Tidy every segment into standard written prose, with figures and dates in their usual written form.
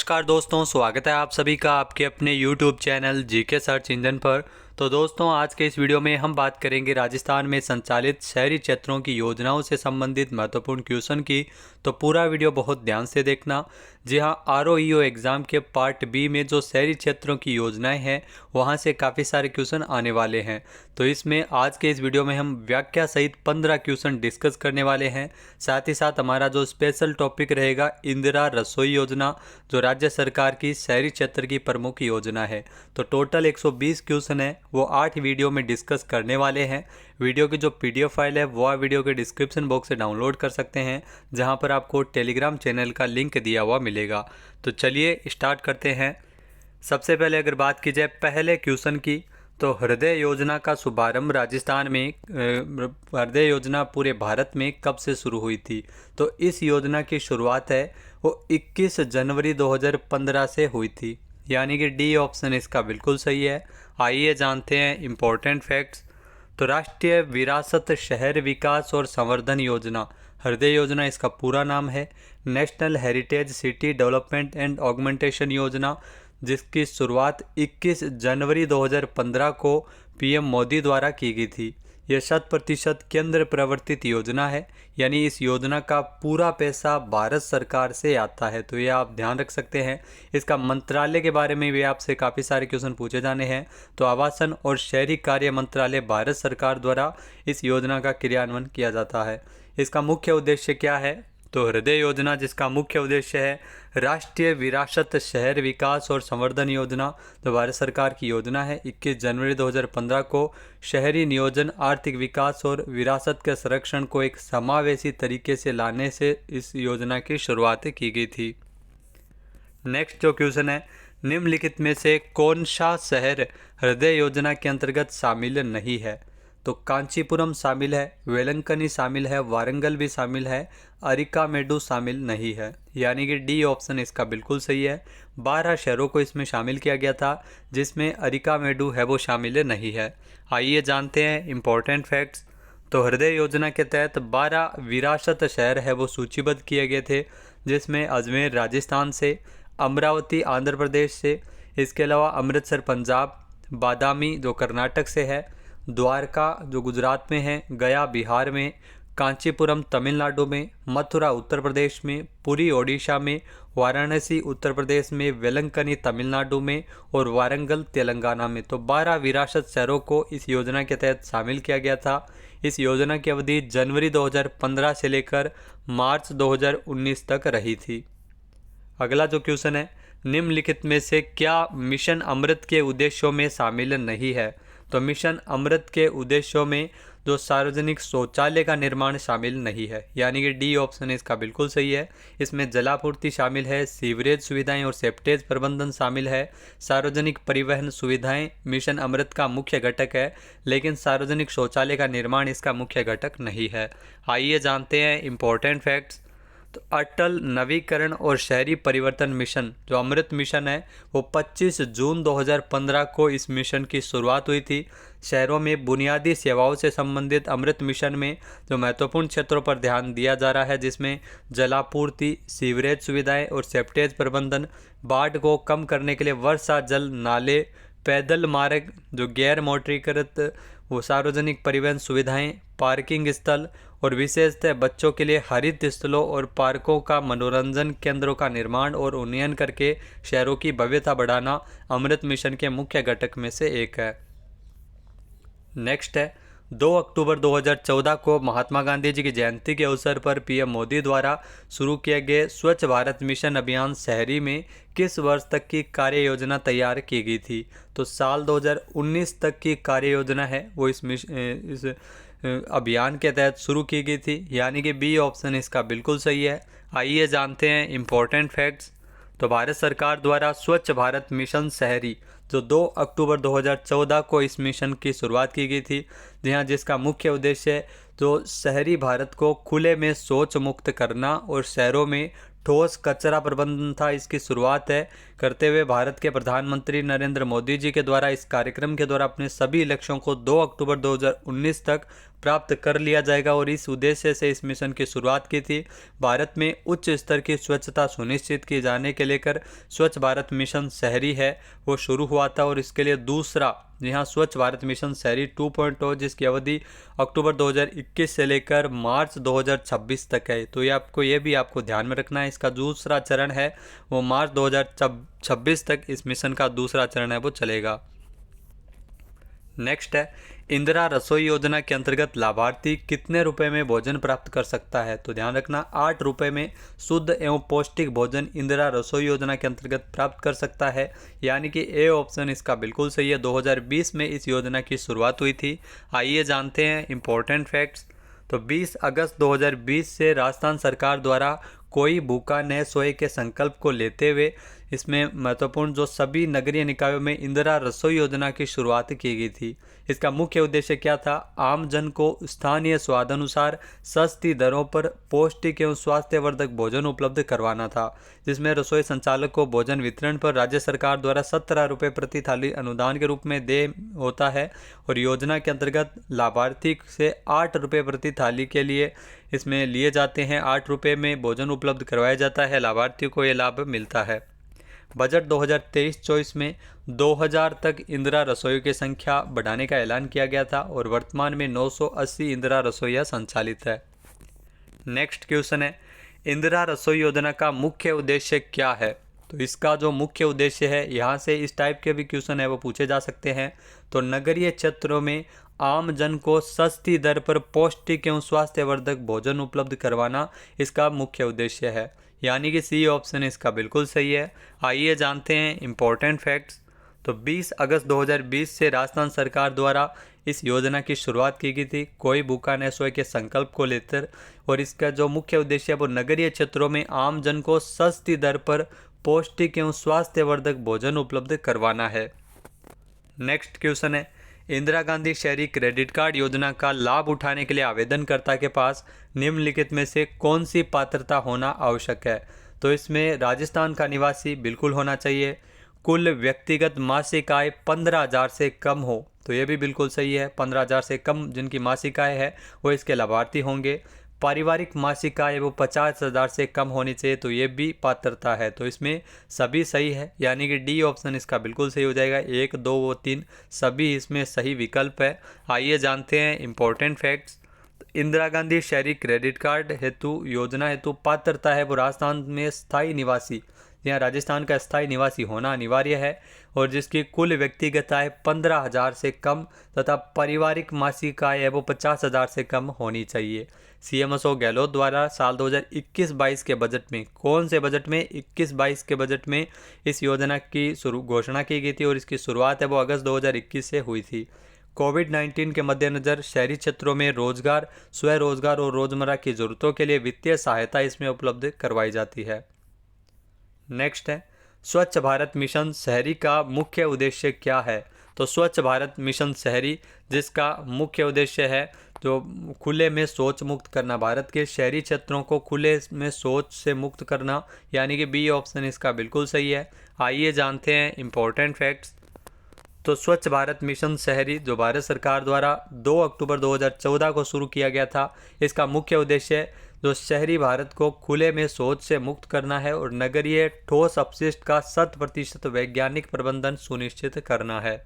नमस्कार दोस्तों, स्वागत है आप सभी का आपके अपने YouTube channel GK search engine पर। तो दोस्तों, आज के इस वीडियो में हम बात करेंगे राजस्थान में संचालित शहरी क्षेत्रों की योजनाओं से संबंधित महत्वपूर्ण क्वेश्चन की। तो पूरा वीडियो बहुत ध्यान से देखना। जी हाँ, ROEO एग्ज़ाम के पार्ट बी में जो शहरी क्षेत्रों की योजनाएं हैं वहां से काफ़ी सारे क्वेश्चन आने वाले हैं। तो इसमें आज के इस वीडियो में हम व्याख्या सहित 15 क्वेश्चन डिस्कस करने वाले हैं। साथ ही साथ हमारा जो स्पेशल टॉपिक रहेगा इंदिरा रसोई योजना, जो राज्य सरकार की शहरी क्षेत्र की प्रमुख योजना है। तो टोटल 120 क्वेश्चन है, वो 8 वीडियो में डिस्कस करने वाले हैं। वीडियो की जो PDF फाइल है वो आप वीडियो के डिस्क्रिप्शन बॉक्स से डाउनलोड कर सकते हैं, जहां पर आपको टेलीग्राम चैनल का लिंक दिया हुआ मिलेगा। तो चलिए स्टार्ट करते हैं। सबसे पहले अगर बात की जाए पहले क्वेश्चन की, तो हृदय योजना का शुभारंभ राजस्थान में हृदय योजना पूरे भारत में कब से शुरू हुई थी? तो इस योजना की शुरुआत है वो 21 जनवरी 2015 से हुई थी, यानी कि डी ऑप्शन इसका बिल्कुल सही है। आइए जानते हैं इम्पोर्टेंट फैक्ट्स। तो राष्ट्रीय विरासत शहर विकास और संवर्धन योजना, हृदय योजना इसका पूरा नाम है। National heritage city development and augmentation योजना, जिसकी शुरुआत 21 जनवरी 2015 को PM मोदी द्वारा की गई थी। यह 100% केंद्र प्रवर्तित योजना है, यानी इस योजना का पूरा पैसा भारत सरकार से आता है। तो ये आप ध्यान रख सकते हैं। इसका मंत्रालय के बारे में भी आपसे काफ़ी सारे क्वेश्चन पूछे जाने हैं। तो आवासन और शहरी कार्य मंत्रालय भारत सरकार द्वारा इस योजना का क्रियान्वयन किया जाता है। इसका मुख्य उद्देश्य क्या है? तो हृदय योजना जिसका मुख्य उद्देश्य है राष्ट्रीय विरासत शहर विकास और संवर्धन योजना, तो भारत सरकार की योजना है। 21 जनवरी 2015 को शहरी नियोजन, आर्थिक विकास और विरासत के संरक्षण को एक समावेशी तरीके से लाने से इस योजना की शुरुआत की गई थी। नेक्स्ट जो क्वेश्चन है, निम्नलिखित में से कौन सा शहर हृदय योजना के अंतर्गत शामिल नहीं है? तो कांचीपुरम शामिल है, वेलंकनी शामिल है, वारंगल भी शामिल है, अरिकामेडु शामिल नहीं है, यानी कि डी ऑप्शन इसका बिल्कुल सही है। 12 शहरों को इसमें शामिल किया गया था, जिसमें अरिकामेडु है वो शामिल नहीं है। आइए जानते हैं इम्पोर्टेंट फैक्ट्स। तो हृदय योजना के तहत 12 विरासत शहर है वो सूचीबद्ध किए गए थे, जिसमें अजमेर राजस्थान से, अमरावती आंध्र प्रदेश से, इसके अलावा अमृतसर पंजाब, बादामी जो कर्नाटक से है, द्वारका जो गुजरात में है, गया बिहार में, कांचीपुरम तमिलनाडु में, मथुरा उत्तर प्रदेश में, पुरी ओडिशा में, वाराणसी उत्तर प्रदेश में, वेलंकनी तमिलनाडु में और वारंगल तेलंगाना में। तो 12 विरासत शहरों को इस योजना के तहत शामिल किया गया था। इस योजना की अवधि जनवरी 2015 से लेकर मार्च 2019 तक रही थी। अगला जो क्वेश्चन है, निम्नलिखित में से क्या मिशन अमृत के उद्देश्यों में शामिल नहीं है? तो मिशन अमृत के उद्देश्यों में जो सार्वजनिक शौचालय का निर्माण शामिल नहीं है, यानी कि डी ऑप्शन इसका बिल्कुल सही है। इसमें जलापूर्ति शामिल है, सीवरेज सुविधाएं और सेप्टेज प्रबंधन शामिल है। सार्वजनिक परिवहन सुविधाएं मिशन अमृत का मुख्य घटक है, लेकिन सार्वजनिक शौचालय का निर्माण इसका मुख्य घटक नहीं है। आइए जानते हैं इम्पोर्टेंट फैक्ट्स। तो अटल नवीकरण और शहरी परिवर्तन मिशन जो अमृत मिशन है वो 25 जून 2015 को इस मिशन की शुरुआत हुई थी। शहरों में बुनियादी सेवाओं से संबंधित अमृत मिशन में जो महत्वपूर्ण क्षेत्रों पर ध्यान दिया जा रहा है, जिसमें जलापूर्ति, सीवरेज सुविधाएं और सेप्टेज प्रबंधन, बाढ़ को कम करने के लिए वर्षा जल नाले, पैदल मार्ग, जो गैर मोटरीकृत वो सार्वजनिक परिवहन सुविधाएं, पार्किंग स्थल और विशेषतः बच्चों के लिए हरित स्थलों और पार्कों का मनोरंजन केंद्रों का निर्माण और उन्नयन करके शहरों की भव्यता बढ़ाना अमृत मिशन के मुख्य घटक में से एक है। नेक्स्ट है, 2 अक्टूबर 2014 को महात्मा गांधी जी की जयंती के अवसर पर PM मोदी द्वारा शुरू किए गए स्वच्छ भारत मिशन अभियान शहरी में किस वर्ष तक की कार्य योजना तैयार की गई थी? तो साल 2019 तक की कार्य योजना है वो इस अभियान के तहत शुरू की गई थी, यानी कि बी ऑप्शन इसका बिल्कुल सही है। आइए जानते हैं इम्पोर्टेंट फैक्ट्स। तो भारत सरकार द्वारा स्वच्छ भारत मिशन शहरी जो 2 अक्टूबर 2014 को इस मिशन की शुरुआत की गई थी, जिसका मुख्य उद्देश्य जो शहरी भारत को खुले में शौच मुक्त करना और शहरों में ठोस कचरा प्रबंधन था। इसकी शुरुआत करते हुए भारत के प्रधानमंत्री नरेंद्र मोदी जी के द्वारा इस कार्यक्रम के द्वारा अपने सभी लक्ष्यों को 2 अक्टूबर 2019 तक प्राप्त कर लिया जाएगा और इस उद्देश्य से इस मिशन की शुरुआत की थी। भारत में उच्च स्तर की स्वच्छता सुनिश्चित किए जाने के लेकर स्वच्छ भारत मिशन शहरी है वो शुरू हुआ था और इसके लिए दूसरा यहाँ स्वच्छ भारत मिशन शहरी 2.0 जिसकी अवधि अक्टूबर 2021 से लेकर मार्च 2026 तक है। तो ये भी आपको ध्यान में रखना है। इसका दूसरा चरण है वो मार्च 2026 तक इस मिशन का दूसरा चरण है वो चलेगा। नेक्स्ट है इंदिरा रसोई योजना के अंतर्गत लाभार्थी कितने रुपए में भोजन प्राप्त कर सकता है। तो ध्यान रखना 8 रुपये में शुद्ध एवं पौष्टिक भोजन इंदिरा रसोई योजना के अंतर्गत प्राप्त कर सकता है, यानी कि ए ऑप्शन इसका बिल्कुल सही है। 2020 में इस योजना की शुरुआत हुई थी। आइए जानते हैं इंपॉर्टेंट फैक्ट्स। तो 20 अगस्त 2020 से राजस्थान सरकार द्वारा कोई भूखा न सोए के संकल्प को लेते हुए इसमें महत्वपूर्ण जो सभी नगरीय निकायों में इंदिरा रसोई योजना की शुरुआत की गई थी। इसका मुख्य उद्देश्य क्या था? आम जन को स्थानीय स्वादानुसार सस्ती दरों पर पौष्टिक एवं स्वास्थ्यवर्धक भोजन उपलब्ध करवाना था, जिसमें रसोई संचालक को भोजन वितरण पर राज्य सरकार द्वारा 17 रुपये प्रति थाली अनुदान के रूप में देय होता है और योजना के अंतर्गत लाभार्थी से 8 रुपये प्रति थाली के लिए इसमें लिए जाते हैं। 8 रुपये में भोजन उपलब्ध करवाया जाता है, लाभार्थियों को ये लाभ मिलता है। बजट 2023-24 में 2000 तक इंदिरा रसोई की संख्या बढ़ाने का ऐलान किया गया था और वर्तमान में 980 इंदिरा रसोइयाँ संचालित है। नेक्स्ट क्वेश्चन है इंदिरा रसोई योजना का मुख्य उद्देश्य क्या है। तो इसका जो मुख्य उद्देश्य है, यहाँ से इस टाइप के भी क्वेश्चन है वो पूछे जा सकते हैं। तो नगरीय क्षेत्रों में आम जन को सस्ती दर पर पौष्टिक एवं स्वास्थ्यवर्धक भोजन उपलब्ध करवाना इसका मुख्य उद्देश्य है, यानी कि सी ऑप्शन इसका बिल्कुल सही है। आइए जानते हैं इंपॉर्टेंट फैक्ट्स। तो 20 अगस्त 2020 से राजस्थान सरकार द्वारा इस योजना की शुरुआत की गई थी कोई भूखा न सोए के संकल्प को लेकर, और इसका जो मुख्य उद्देश्य है वो नगरीय क्षेत्रों में आम जन को सस्ती दर पर पौष्टिक एवं स्वास्थ्यवर्धक भोजन उपलब्ध करवाना है। नेक्स्ट क्वेश्चन है इंदिरा गांधी शहरी क्रेडिट कार्ड योजना का लाभ उठाने के लिए आवेदनकर्ता के पास निम्नलिखित में से कौन सी पात्रता होना आवश्यक है। तो इसमें राजस्थान का निवासी बिल्कुल होना चाहिए, कुल व्यक्तिगत मासिक आय 15,000 से कम हो, तो ये भी बिल्कुल सही है। 15,000 से कम जिनकी मासिक आय है वो इसके लाभार्थी होंगे। पारिवारिक मासिक आय वो 50,000 से कम होनी चाहिए, तो ये भी पात्रता है। तो इसमें सभी सही है, यानी कि डी ऑप्शन इसका बिल्कुल सही हो जाएगा। 1, 2 व 3 सभी इसमें सही विकल्प है। आइए जानते हैं इंपॉर्टेंट फैक्ट्स। इंदिरा गांधी शहरी क्रेडिट कार्ड हेतु योजना हेतु पात्रता है वो राजस्थान में स्थायी निवासी, यहाँ राजस्थान का स्थायी निवासी होना अनिवार्य है और जिसकी कुल व्यक्तिगत आय 15,000 से कम तथा पारिवारिक मासिक आय है वो 50,000 से कम होनी चाहिए। CMSO गहलोत द्वारा साल 2021-22 के बजट में, कौन से बजट में? 21-22 के बजट में इस योजना की घोषणा की गई थी और इसकी शुरुआत है वो अगस्त 2021 से हुई थी। कोविड-19 के मद्देनज़र शहरी क्षेत्रों में रोजगार, स्वरोजगार और रोजमर्रा की जरूरतों के लिए वित्तीय सहायता इसमें उपलब्ध करवाई जाती है। नेक्स्ट है स्वच्छ भारत मिशन शहरी का मुख्य उद्देश्य क्या है। तो स्वच्छ भारत मिशन शहरी जिसका मुख्य उद्देश्य है जो खुले में शौच मुक्त करना, भारत के शहरी क्षेत्रों को खुले में शौच से मुक्त करना, यानी कि बी ऑप्शन इसका बिल्कुल सही है। आइए जानते हैं इंपॉर्टेंट फैक्ट्स। तो स्वच्छ भारत मिशन शहरी जो भारत सरकार द्वारा 2 अक्टूबर 2014 को शुरू किया गया था, इसका मुख्य उद्देश्य जो शहरी भारत को खुले में शौच से मुक्त करना है और नगरीय ठोस अपशिष्ट का 100% वैज्ञानिक प्रबंधन सुनिश्चित करना है।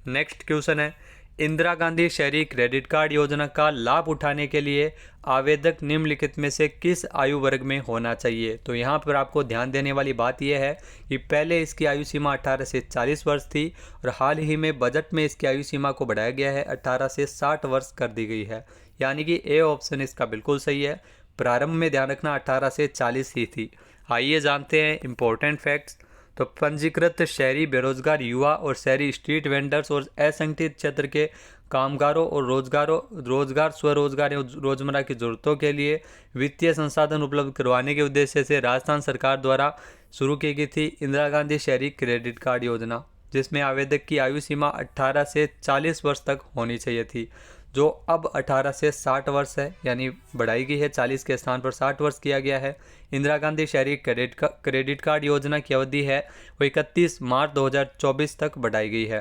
नेक्स्ट क्वेश्चन है इंदिरा गांधी शहरी क्रेडिट कार्ड योजना का लाभ उठाने के लिए आवेदक निम्नलिखित में से किस आयु वर्ग में होना चाहिए। तो यहाँ पर आपको ध्यान देने वाली बात यह है कि पहले इसकी आयु सीमा 18 से 40 वर्ष थी और हाल ही में बजट में इसकी आयु सीमा को बढ़ाया गया है, 18 से 60 वर्ष कर दी गई है, यानी कि ए ऑप्शन इसका बिल्कुल सही है। प्रारंभ में ध्यान रखना 18 से 40 ही थी। आइए जानते हैं इंपॉर्टेंट फैक्ट्स। तो पंजीकृत शहरी बेरोजगार युवा और शहरी स्ट्रीट वेंडर्स और असंगठित क्षेत्र के कामगारों और रोजगार स्वरोजगार एवं रोजमर्रा की जरूरतों के लिए वित्तीय संसाधन उपलब्ध करवाने के उद्देश्य से राजस्थान सरकार द्वारा शुरू की गई थी इंदिरा गांधी शहरी क्रेडिट कार्ड योजना, जिसमें आवेदक की आयु सीमा 18 से 40 वर्ष तक होनी चाहिए थी, जो अब 18 से 60 वर्ष है, यानी बढ़ाई गई है। 40 के स्थान पर 60 वर्ष किया गया है। इंदिरा गांधी शहरी क्रेडिट कार्ड योजना की अवधि है वो 31 मार्च 2024 तक बढ़ाई गई है।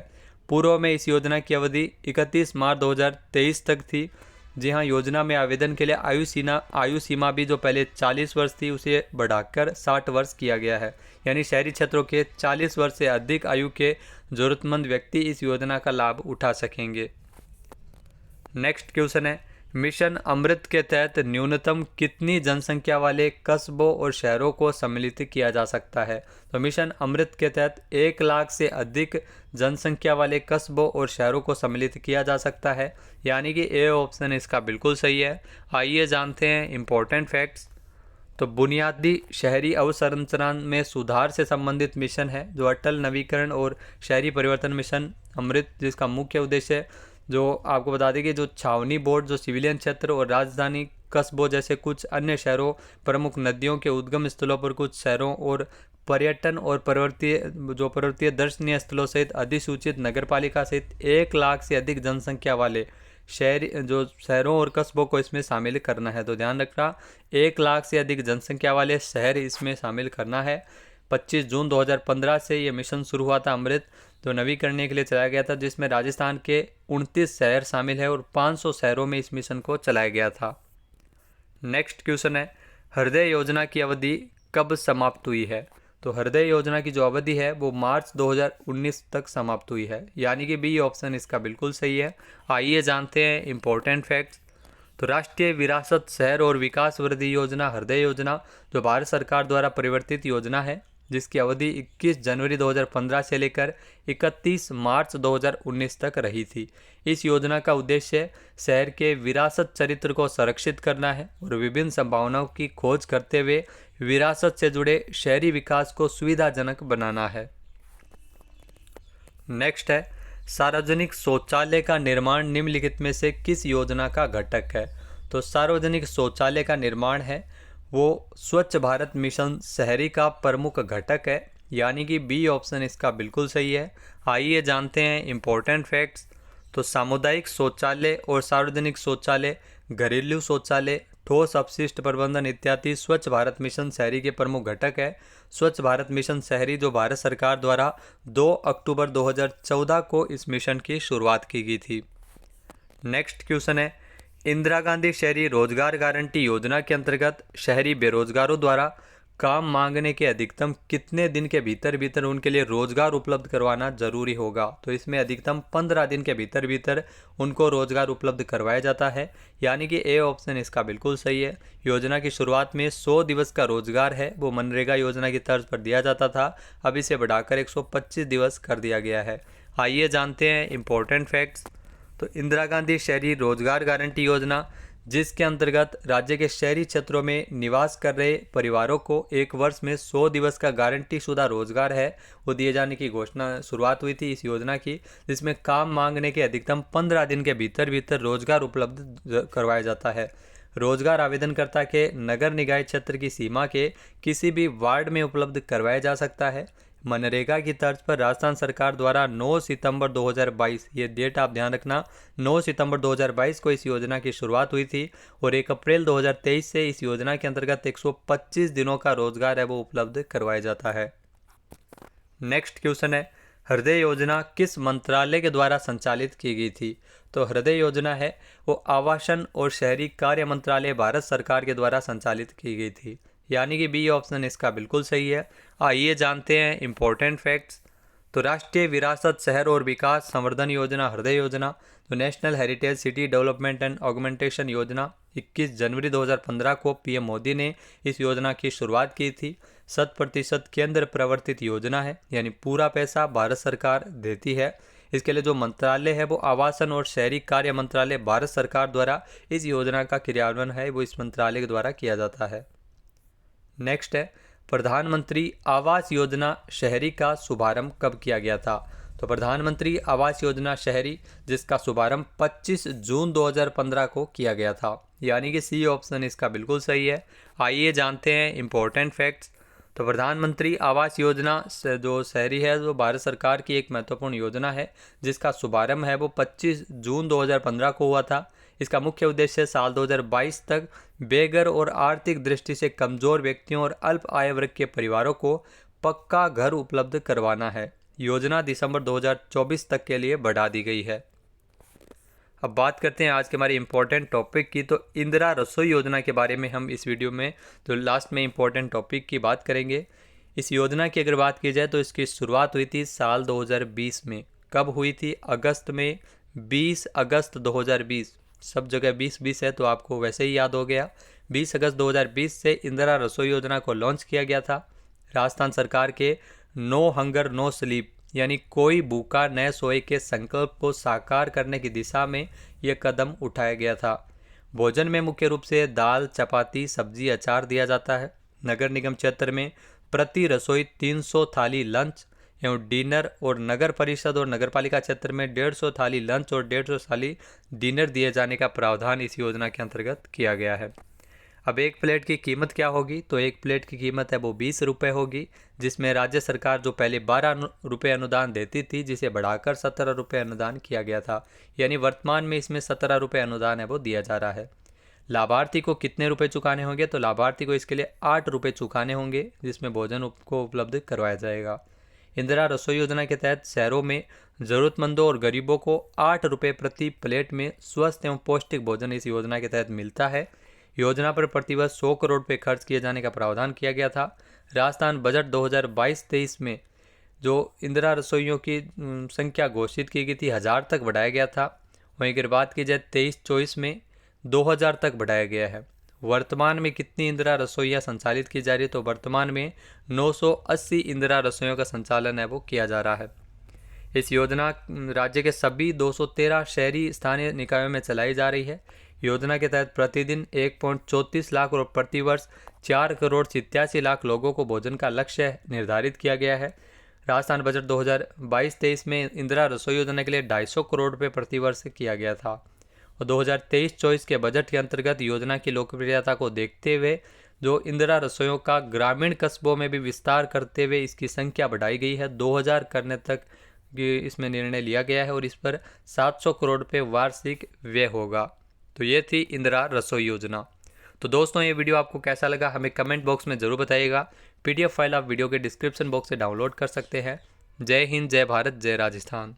पूर्व में इस योजना की अवधि 31 मार्च 2023 तक थी। जी हाँ, योजना में आवेदन के लिए आयु सीमा भी जो पहले 40 वर्ष थी उसे बढ़ाकर 60 वर्ष किया गया है। यानी शहरी क्षेत्रों के 40 वर्ष से अधिक आयु के ज़रूरतमंद व्यक्ति इस योजना का लाभ उठा सकेंगे। नेक्स्ट क्वेश्चन है, मिशन अमृत के तहत न्यूनतम कितनी जनसंख्या वाले कस्बों और शहरों को सम्मिलित किया जा सकता है? तो मिशन अमृत के तहत 1 लाख से अधिक जनसंख्या वाले कस्बों और शहरों को सम्मिलित किया जा सकता है, यानी कि ए ऑप्शन इसका बिल्कुल सही है। आइए जानते हैं इम्पोर्टेंट फैक्ट्स। तो बुनियादी शहरी अवसंरचना में सुधार से संबंधित मिशन है जो अटल नवीकरण और शहरी परिवर्तन मिशन अमृत, जिसका मुख्य उद्देश्य है, जो आपको बता दें कि जो छावनी बोर्ड जो सिविलियन क्षेत्र और राजधानी कस्बों जैसे कुछ अन्य शहरों, प्रमुख नदियों के उद्गम स्थलों पर कुछ शहरों और पर्यटन और पर्वतीय दर्शनीय स्थलों सहित अधिसूचित नगरपालिका सहित 1 लाख से अधिक जनसंख्या वाले शहरों और कस्बों को इसमें शामिल करना है। तो ध्यान रखना, 1 लाख से अधिक जनसंख्या वाले शहर इसमें शामिल करना है। 25 जून 2015 से ये मिशन शुरू हुआ था अमृत, जो नवीकरण के लिए चलाया गया था, जिसमें राजस्थान के 29 शहर शामिल है और 500 शहरों में इस मिशन को चलाया गया था। नेक्स्ट क्वेश्चन है, हृदय योजना की अवधि कब समाप्त हुई है? तो हृदय योजना की जो अवधि है वो मार्च 2019 तक समाप्त हुई है, यानी कि बी ऑप्शन इसका बिल्कुल सही है। आइए जानते हैं इम्पोर्टेंट फैक्ट्स। तो राष्ट्रीय विरासत शहर और विकास वृद्धि योजना हृदय योजना जो भारत सरकार द्वारा परिवर्तित योजना है, जिसकी अवधि 21 जनवरी 2015 से लेकर 31 मार्च 2019 तक रही थी। इस योजना का उद्देश्य शहर के विरासत चरित्र को संरक्षित करना है और विभिन्न संभावनाओं की खोज करते हुए विरासत से जुड़े शहरी विकास को सुविधाजनक बनाना है। नेक्स्ट है, सार्वजनिक शौचालय का निर्माण निम्नलिखित में से किस योजना का घटक है? तो सार्वजनिक शौचालय का निर्माण है वो स्वच्छ भारत मिशन शहरी का प्रमुख घटक है, यानी कि बी ऑप्शन इसका बिल्कुल सही है। आइए जानते हैं इम्पोर्टेंट फैक्ट्स। तो सामुदायिक शौचालय और सार्वजनिक शौचालय, घरेलू शौचालय, ठोस अपशिष्ट प्रबंधन इत्यादि स्वच्छ भारत मिशन शहरी के प्रमुख घटक है। स्वच्छ भारत मिशन शहरी जो भारत सरकार द्वारा 2 अक्टूबर 2014 को इस मिशन की शुरुआत की गई थी। नेक्स्ट क्वेश्चन है, इंदिरा गांधी शहरी रोजगार गारंटी योजना के अंतर्गत शहरी बेरोजगारों द्वारा काम मांगने के अधिकतम कितने दिन के भीतर उनके लिए रोजगार उपलब्ध करवाना जरूरी होगा? तो इसमें अधिकतम 15 दिन के भीतर उनको रोजगार उपलब्ध करवाया जाता है, यानी कि ए ऑप्शन इसका बिल्कुल सही है। योजना की शुरुआत में 100 दिवस का रोजगार है वो मनरेगा योजना की तर्ज पर दिया जाता था, अब इसे बढ़ाकर 125 दिवस कर दिया गया है। आइए जानते हैं इम्पोर्टेंट फैक्ट्स। तो इंदिरा गांधी शहरी रोजगार गारंटी योजना, जिसके अंतर्गत राज्य के शहरी क्षेत्रों में निवास कर रहे परिवारों को 1 वर्ष में 100 दिवस का गारंटी शुदा रोजगार है वो दिए जाने की शुरुआत हुई थी इस योजना की, जिसमें काम मांगने के अधिकतम 15 दिन के भीतर रोजगार उपलब्ध करवाया जाता है। रोजगार आवेदनकर्ता के नगर निकाय क्षेत्र की सीमा के किसी भी वार्ड में उपलब्ध करवाया जा सकता है। मनरेगा की तर्ज पर राजस्थान सरकार द्वारा 9 सितंबर 2022, ये डेट आप ध्यान रखना, 9 सितंबर 2022 को इस योजना की शुरुआत हुई थी और 1 अप्रैल 2023 से इस योजना के अंतर्गत 125 दिनों का रोजगार है वो उपलब्ध करवाया जाता है। नेक्स्ट क्वेश्चन है, हृदय योजना किस मंत्रालय के द्वारा संचालित की गई थी? तो हृदय योजना है वो आवासन और शहरी कार्य मंत्रालय भारत सरकार के द्वारा संचालित की गई थी, यानी कि बी ऑप्शन इसका बिल्कुल सही है। आइए जानते हैं इम्पोर्टेंट फैक्ट्स। तो राष्ट्रीय विरासत शहर और विकास संवर्धन योजना हृदय योजना जो national heritage city development and augmentation योजना 21 जनवरी 2015 को पीएम मोदी ने इस योजना की शुरुआत की थी। 100% केंद्र प्रवर्तित योजना है, यानी पूरा पैसा भारत सरकार देती है। इसके लिए जो मंत्रालय है वो आवासन और शहरी कार्य मंत्रालय भारत सरकार द्वारा इस योजना का क्रियान्वयन है वो इस मंत्रालय के द्वारा किया जाता है। नेक्स्ट है, प्रधानमंत्री आवास योजना शहरी का शुभारंभ कब किया गया था? तो प्रधानमंत्री आवास योजना शहरी जिसका शुभारंभ 25 जून 2015 को किया गया था, यानी कि सी ऑप्शन इसका बिल्कुल सही है। आइए जानते हैं इम्पोर्टेंट फैक्ट्स। तो प्रधानमंत्री आवास योजना जो शहरी है जो भारत सरकार की एक महत्वपूर्ण योजना है जिसका शुभारंभ है वो 25 जून 2015 को हुआ था। इसका मुख्य उद्देश्य साल 2022 तक बेघर और आर्थिक दृष्टि से कमजोर व्यक्तियों और अल्प आय वर्ग के परिवारों को पक्का घर उपलब्ध करवाना है। योजना दिसंबर 2024 तक के लिए बढ़ा दी गई है। अब बात करते हैं आज के हमारे इम्पोर्टेंट टॉपिक की। तो इंदिरा रसोई योजना के बारे में हम इस वीडियो में तो लास्ट में इम्पोर्टेंट टॉपिक की बात करेंगे। इस योजना की अगर बात की जाए तो इसकी शुरुआत हुई थी साल 2020 में। कब हुई थी? अगस्त में, 20 अगस्त 2020। सब जगह 20-20 है तो आपको वैसे ही याद हो गया। 20 अगस्त 2020 से इंदिरा रसोई योजना को लॉन्च किया गया था। राजस्थान सरकार के नो हंगर नो स्लीप यानी कोई भूखा न सोए के संकल्प को साकार करने की दिशा में यह कदम उठाया गया था। भोजन में मुख्य रूप से दाल, चपाती, सब्जी, अचार दिया जाता है। नगर निगम क्षेत्र में प्रति रसोई 300 थाली लंच एवं डिनर और नगर परिषद और नगरपालिका क्षेत्र में 150 थाली लंच और 150 थाली डिनर दिए जाने का प्रावधान इस योजना के अंतर्गत किया गया है। अब एक प्लेट की कीमत क्या होगी? तो एक प्लेट की कीमत है वो 20 रुपये होगी, जिसमें राज्य सरकार जो पहले 12 रुपये अनुदान देती थी, जिसे बढ़ाकर 17 रुपये अनुदान किया गया था। यानी वर्तमान में इसमें 17 रुपये अनुदान है वो दिया जा रहा है। लाभार्थी को कितने रुपए चुकाने होंगे? तो लाभार्थी को इसके लिए 8 रुपये चुकाने होंगे, जिसमें भोजन को उपलब्ध करवाया जाएगा। इंदिरा रसोई योजना के तहत शहरों में ज़रूरतमंदों और गरीबों को 8 रुपये प्रति प्लेट में स्वस्थ एवं पौष्टिक भोजन इस योजना के तहत मिलता है। योजना पर प्रतिवर्ष 100 करोड़ रुपये खर्च किए जाने का प्रावधान किया गया था। राजस्थान बजट 2022-23 में जो इंदिरा रसोइयों की संख्या घोषित की गई थी 1000 तक बढ़ाया गया था। वहीं अगर बात की जाए 23-24 में 2000 तक बढ़ाया गया है। वर्तमान में कितनी इंदिरा रसोइयाँ संचालित की जा रही है? तो वर्तमान में 980 इंदिरा रसोइयों का संचालन है वो किया जा रहा है। इस योजना राज्य के सभी 213 शहरी स्थानीय निकायों में चलाई जा रही है। योजना के तहत प्रतिदिन 1.34 लाख और प्रतिवर्ष 4 करोड़ 87 लाख लोगों को भोजन का लक्ष्य निर्धारित किया गया है। राजस्थान बजट 2022-23 में इंदिरा रसोई योजना के लिए 250 करोड़ रुपये प्रतिवर्ष किया गया था। और 2023-24 के बजट के अंतर्गत योजना की लोकप्रियता को देखते हुए जो इंदिरा रसोइयों का ग्रामीण कस्बों में भी विस्तार करते हुए इसकी संख्या बढ़ाई गई है। 2000 करने तक इसमें निर्णय लिया गया है और इस पर 700 करोड़ रुपये वार्षिक व्यय होगा। तो ये थी इंदिरा रसोई योजना। तो दोस्तों ये वीडियो आपको कैसा लगा हमें कमेंट बॉक्स में ज़रूर बताइएगा। PDF फाइल आप वीडियो के डिस्क्रिप्शन बॉक्स से डाउनलोड कर सकते हैं। जय हिंद, जय भारत, जय राजस्थान।